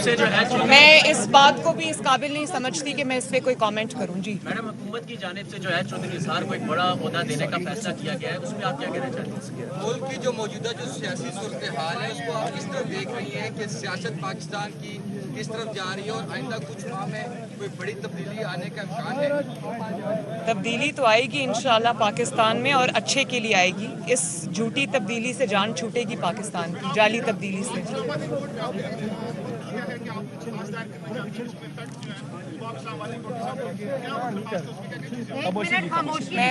से जो है मैं इस बात को भी इस काबिल नहीं समझती कि मैं इस पे कोई कमेंट करूं। जी मैडम, हुकूमत की जानिब से जो है चौधरी निसार को एक बड़ा ओहदा देने का फैसला किया गया है, उसमें आप क्या कहना चाहते हैं? मुल्क की जो मौजूदा जो सियासी सूरत हाल है उसको आप किस तरह देख रही हैं कि सियासत पाकिस्तान की किस तरफ जा रही है और आइंदा कुछ माह में कोई बड़ी तब्दीली आने का इम्कान है? तब्दीली तो आएगी इंशाल्लाह पाकिस्तान में, और अच्छे के लिए आएगी। इस झूठी तब्दीली से जान छूटेगी पाकिस्तान की, जाली तब्दीली से।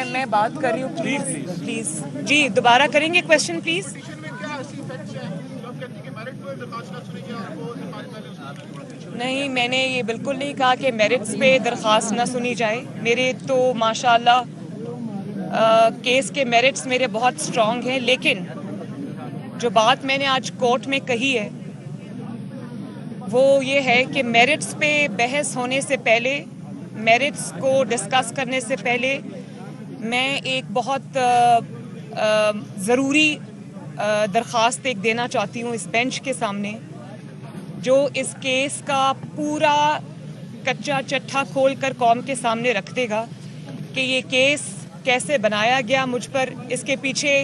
मैं बात कर रही हूँ, प्लीज जी दोबारा करेंगे क्वेश्चन प्लीज। नहीं, मैंने ये बिल्कुल नहीं कहा कि मेरिट्स पे दरख्वास्त ना सुनी जाए। मेरे तो माशाल्लाह केस के मेरिट्स मेरे बहुत स्ट्रॉन्ग हैं, लेकिन जो बात मैंने आज कोर्ट में कही है वो ये है कि मेरिट्स पे बहस होने से पहले, मेरिट्स को डिस्कस करने से पहले मैं एक बहुत ज़रूरी दरख्वास्त एक देना चाहती हूँ इस बेंच के सामने, जो इस केस का पूरा कच्चा चट्टा खोल कर कौम के सामने रख देगा कि ये केस कैसे बनाया गया मुझ पर, इसके पीछे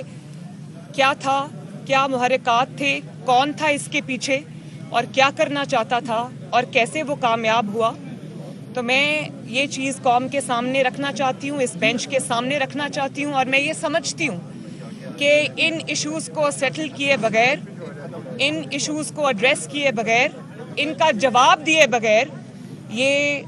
क्या था, क्या मुहर्रिकात थे, कौन था इसके पीछे और क्या करना चाहता था और कैसे वो कामयाब हुआ। तो मैं ये चीज़ कौम के सामने रखना चाहती हूँ, इस बेंच के सामने रखना चाहती हूँ, और मैं ये समझती हूँ कि इन इश्यूज़ को सेटल किए बगैर, इन इश्यूज़ को एड्रेस किए बगैर, इनका जवाब दिए बगैर ये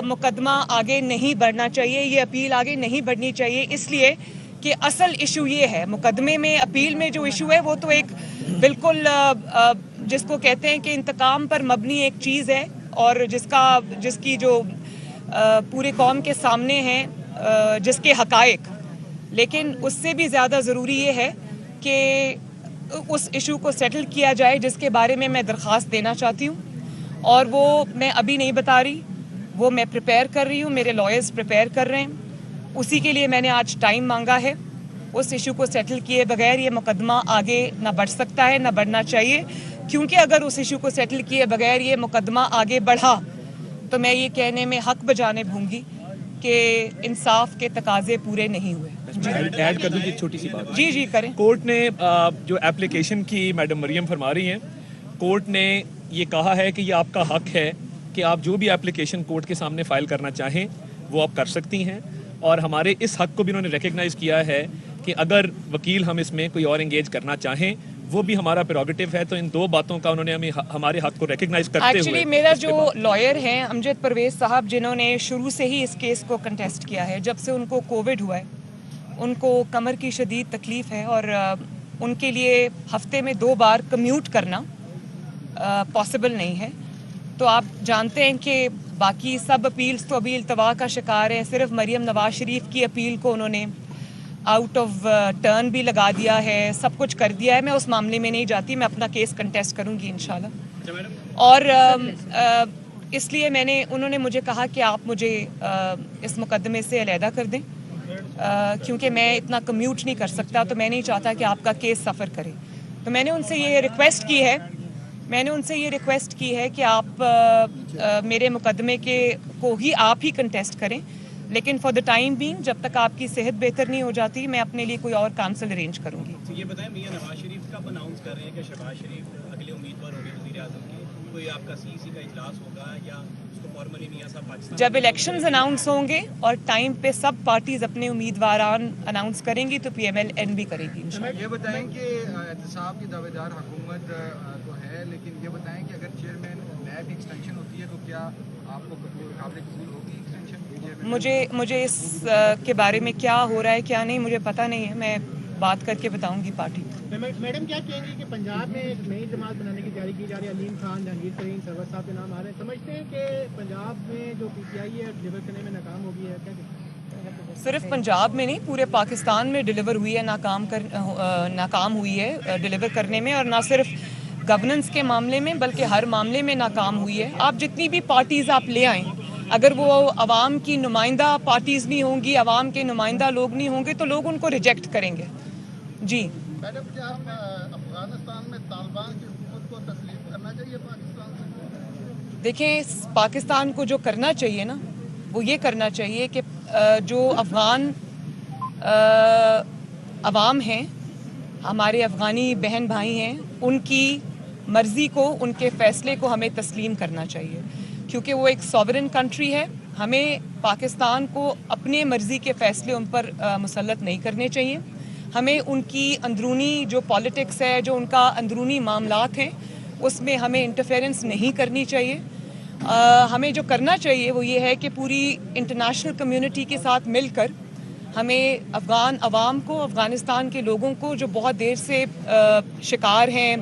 मुकदमा आगे नहीं बढ़ना चाहिए, ये अपील आगे नहीं बढ़नी चाहिए। इसलिए कि असल इशू ये है, मुकदमे में अपील में जो इशू है वो तो एक बिल्कुल जिसको कहते हैं कि इंतकाम पर मबनी एक चीज़ है, और जिसकी जो पूरे कौम के सामने हैं जिसके हकायक, लेकिन उससे भी ज़्यादा ज़रूरी ये है कि उस इशू को सेटल किया जाए जिसके बारे में मैं दरख्वास्त देना चाहती हूँ, और वो मैं अभी नहीं बता रही, वो मैं प्रिपेयर कर रही हूँ, मेरे लॉयर्स प्रिपेयर कर रहे हैं, उसी के लिए मैंने आज टाइम मांगा है। उस इशू को सेटल किए बगैर ये मुकदमा आगे ना बढ़ सकता है, ना बढ़ना चाहिए, क्योंकि अगर उस इशू को सेटल किए बगैर ये मुकदमा आगे बढ़ा तो मैं ये कहने में हक बजाने भूंगी कि इंसाफ के तकाजे पूरे नहीं हुए। ऐड कर दूं एक छोटी सी बात। जी करें। कोर्ट ने जो एप्लीकेशन की मैडम मरियम फरमा रही हैं, कोर्ट ने ये कहा है कि ये आपका हक है कि आप जो भी एप्लीकेशन कोर्ट के सामने फाइल करना चाहें वो आप कर सकती हैं, और हमारे इस हक को भी उन्होंने रिकग्नाइज किया है कि अगर वकील हम इसमें कोई और एंगेज करना चाहें वो भी हमारा प्रेरोगेटिव है। तो इन दो बातों का उन्होंने हमें हमारे हक को रिकग्नाइज करते हुए, एक्चुअली मेरा जो लॉयर हैं अमजद परवेज साहब, जिन्होंने शुरू से ही इस केस को कंटेस्ट किया है, जब से उनको कोविड हुआ है, उनको कमर की शदीद तकलीफ़ है और उनके लिए हफ्ते में 2 बार कम्यूट करना पॉसिबल नहीं है। तो आप जानते हैं कि बाकी सब अपील्स तो अभी इल्तवा का शिकार हैं। सिर्फ मरियम नवाज शरीफ की अपील को उन्होंने आउट ऑफ टर्न भी लगा दिया है, सब कुछ कर दिया है। मैं उस मामले में नहीं जाती, मैं अपना केस कंटेस्ट करूंगी इंशाल्लाह। और इसलिए उन्होंने मुझे कहा कि आप मुझे इस मुकदमे से अलहदा कर दें, क्योंकि मैं इतना कम्यूट नहीं कर सकता, तो मैं नहीं चाहता कि आपका केस सफ़र करे। तो मैंने उनसे ये रिक्वेस्ट की है कि आप मेरे मुकदमे को ही आप ही कंटेस्ट करें, लेकिन फॉर द टाइम बीइंग जब तक आपकी सेहत बेहतर नहीं हो जाती, मैं अपने लिए कोई और काउंसिल अरेंज करूंगी। तो ये बताएं, मियां नवाज शरीफ कब अनाउंस कर रहे हैं कि शहबाज शरीफ अगले उम्मीदवार होंगे वज़ीर आज़म के? कोई आपका सीईसी का इजलास होगा या उसको फॉर्मली मियां साहब पाकिस्तान जब इलेक्शंस अनाउंस होंगे और टाइम पे सब पार्टीज अपने उम्मीदवार अनाउंस करेंगी तो PMLN भी करेगी इंशाल्लाह। ये बताएं कि एहतसाब की दावेदार हुकूमत तो है, लेकिन ये बताएं कि अगर चेयरमैन नैब एक्सटेंशन होती है तो क्या आपको काबिल कबूल होगी एक्सटेंशन? मुझे इस के बारे में क्या हो रहा है क्या नहीं मुझे पता नहीं है, मैं बात करके बताऊंगी पार्टी। मैडम क्या कहेंगी कि पंजाब में एक नई जमात बनाने की तैयारी की जा रही है, अलीम खान, जहांगीर तरीन, सरवर साहब के नाम आ रहे हैं, समझते हैं कि पंजाब में जो PTI है डिलीवर करने में नाकाम हो गई है? क्या सिर्फ पंजाब में नहीं, पूरे पाकिस्तान में डिलीवर हुई है, नाकाम हुई है डिलीवर करने में, और ना सिर्फ गवर्नेंस के मामले में बल्कि हर मामले में नाकाम हुई है। आप जितनी भी पार्टीज़ आप ले आएँ, अगर वो अवाम की नुमाइंदा पार्टीज़ नहीं होंगी, अवाम के नुमाइंदा लोग नहीं होंगे, तो लोग उनको रिजेक्ट करेंगे। जी मैडम, क्या अफगानिस्तान में तालिबान की हुकूमत को तस्लीम करना चाहिए पाकिस्तान से? دیکھیں پاکستان کو جو کرنا چاہیے نا وہ یہ کرنا چاہیے کہ جو افغان عوام ہیں, ہمارے افغانی بہن بھائی ہیں, ان کی مرضی کو, ان کے فیصلے کو ہمیں تسلیم کرنا چاہیے, کیونکہ وہ ایک سوورن کنٹری ہے. ہمیں پاکستان کو اپنے مرضی کے فیصلے ان پر مسلط نہیں کرنے چاہیے. ہمیں ان کی اندرونی جو پالیٹکس ہے, جو ان کا اندرونی معاملات ہیں, اس میں ہمیں انٹرفیرنس نہیں کرنی چاہیے. ہمیں جو کرنا چاہیے وہ یہ ہے کہ پوری انٹرنیشنل کمیونٹی کے ساتھ مل کر ہمیں افغان عوام کو, افغانستان کے لوگوں کو جو بہت دیر سے شکار ہیں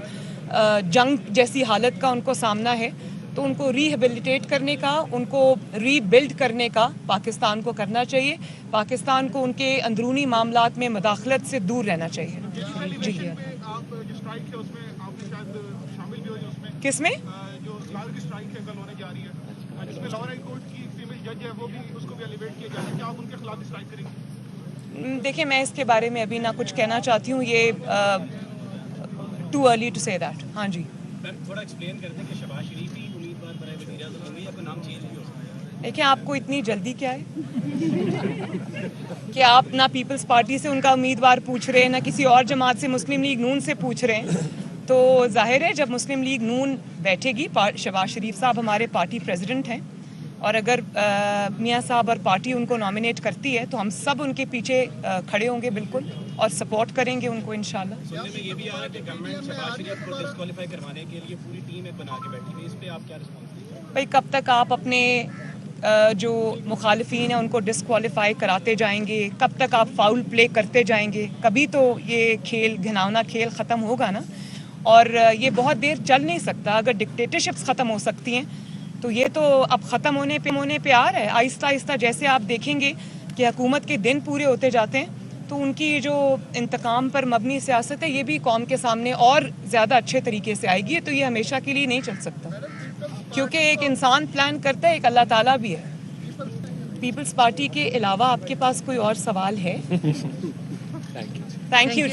جنگ جیسی حالت کا ان کو سامنا ہے, تو ان کو ریہیبلیٹیٹ کرنے کا, ان کو ری بلڈ کرنے کا پاکستان کو کرنا چاہیے. پاکستان کو ان کے اندرونی معاملات میں مداخلت سے دور رہنا چاہیے. جی کس میں جو اسلامی کی اسٹرائک ہے کل ہونے جا رہی ہے, جس میں لاہور ہائی کورٹ کی فیمیل جج ہے وہ بھی, اس کو بھی ایلیویٹ کیا جا رہا ہے, کیا آپ ان کے خلاف اسٹرائک کریں گے؟ دیکھیں میں اس کے بارے میں ابھی نہ کچھ کہنا چاہتی ہوں, یہ ٹو ارلی ٹو سے دیٹ. ہاں جی میم تھوڑا ایکسپلین کر دیں کہ شہباز شریف ہی امیدوار برائے وزیر اعظم ہوں گے یا کوئی نام چینج بھی ہو سکتا ہے؟ دیکھیں آپ کو اتنی جلدی کیا ہے کہ آپ نہ پیپلز پارٹی سے ان کا امیدوار پوچھ رہے ہیں, نہ کسی اور جماعت سے, مسلم لیگ نون سے پوچھ رہے ہیں. تو ظاہر ہے جب مسلم لیگ نون بیٹھے گی, شہباز شریف صاحب ہمارے پارٹی پریزیڈنٹ ہیں, اور اگر میاں صاحب اور پارٹی ان کو نامینیٹ کرتی ہے تو ہم سب ان کے پیچھے کھڑے ہوں گے بالکل, اور سپورٹ کریں گے ان کو انشاءاللہ. سننے میں یہ بھی آ رہا ہے کہ گورنمنٹ شہباز شریف کو ڈسکوالیفائی کروانے کے لیے پوری ٹیم ایک بنا کے بیٹھی ہوئی ہے, اس پہ آپ کیا رسپانس دیں گے؟ بھائی کب تک آپ اپنے جو مخالفین ہیں ان کو ڈسکوالیفائی کراتے جائیں گے, کب تک آپ فاؤل پلے کرتے جائیں گے؟ کبھی تو یہ کھیل, گھناؤنا کھیل ختم ہوگا نا, اور یہ بہت دیر چل نہیں سکتا. اگر ڈکٹیٹرشپس ختم ہو سکتی ہیں تو یہ تو اب ختم ہونے پہ آ رہا ہے. آہستہ آہستہ جیسے آپ دیکھیں گے کہ حکومت کے دن پورے ہوتے جاتے ہیں, تو ان کی جو انتقام پر مبنی سیاست ہے یہ بھی قوم کے سامنے اور زیادہ اچھے طریقے سے آئے گی. تو یہ ہمیشہ کے لیے نہیں چل سکتا, کیونکہ ایک انسان پلان کرتا ہے, ایک اللہ تعالیٰ بھی ہے. پیپلز پارٹی کے علاوہ آپ کے پاس کوئی اور سوال ہے؟ Thank you.